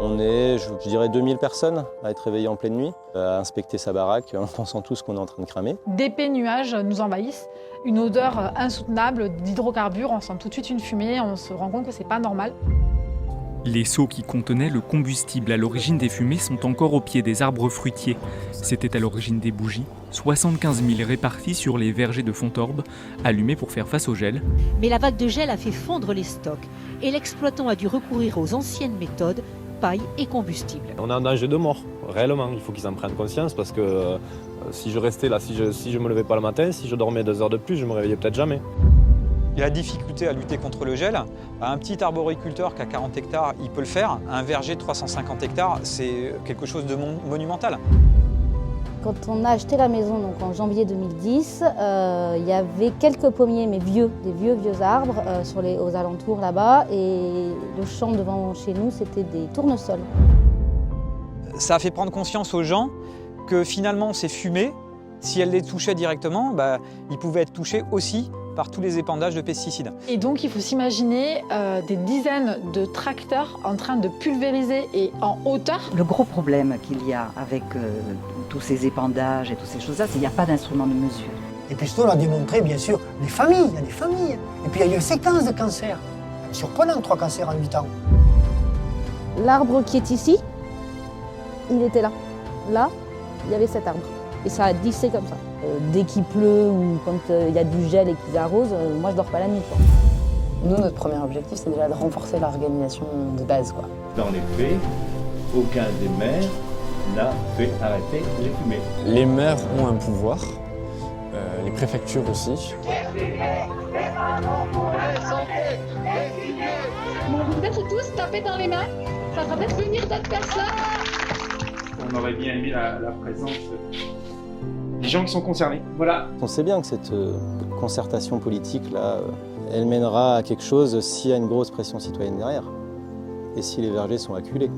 On est, je dirais, 2000 personnes à être réveillées en pleine nuit, à inspecter sa baraque en pensant tous qu'on est en train de cramer. D'épais nuages nous envahissent, une odeur insoutenable d'hydrocarbures, on sent tout de suite une fumée, on se rend compte que c'est pas normal. Les seaux qui contenaient le combustible à l'origine des fumées sont encore au pied des arbres fruitiers. C'était à l'origine des bougies, 75 000 réparties sur les vergers de Fontorbe, allumées pour faire face au gel. Mais la vague de gel a fait fondre les stocks et l'exploitant a dû recourir aux anciennes méthodes, paille et combustible. On est en danger de mort, réellement. Il faut qu'ils en prennent conscience parce que si je restais là, si je me levais pas le matin, si je dormais 2 heures de plus, je me réveillais peut-être jamais. Il y a la difficulté à lutter contre le gel. Un petit arboriculteur qui a 40 hectares, il peut le faire. Un verger de 350 hectares, c'est quelque chose de monumental. Quand on a acheté la maison donc en janvier 2010, il y avait quelques pommiers, mais vieux, des vieux arbres aux alentours là-bas. Et le champ devant chez nous, c'était des tournesols. Ça a fait prendre conscience aux gens que finalement ces fumées, si elles les touchaient directement, ils pouvaient être touchés aussi par tous les épandages de pesticides. Et donc il faut s'imaginer des dizaines de tracteurs en train de pulvériser et en hauteur. Le gros problème qu'il y a avec tous ces épandages et toutes ces choses-là, c'est qu'il n'y a pas d'instrument de mesure. Et puis surtout, on a démontré, bien sûr, il y a des familles. Et puis il y a eu une séquence de cancers. Surprenant, 3 cancers en 8 ans. L'arbre qui est ici, il était là. Là, il y avait cet arbre. Et ça a glissé comme ça. Dès qu'il pleut ou quand il y a du gel et qu'ils arrosent, moi je dors pas la nuit, quoi. Nous, notre premier objectif, c'est déjà de renforcer l'organisation de base, quoi. Dans les faits, aucun des maires n'a fait arrêter les fumées. Les maires ont un pouvoir, les préfectures aussi. Bon, vous peut-être tous taper dans les mains, ça fera peut-être venir d'autres personnes. On aurait bien aimé la présence des gens qui sont concernés. Voilà. On sait bien que cette concertation politique-là, elle mènera à quelque chose s'il y a une grosse pression citoyenne derrière et si les vergers sont acculés.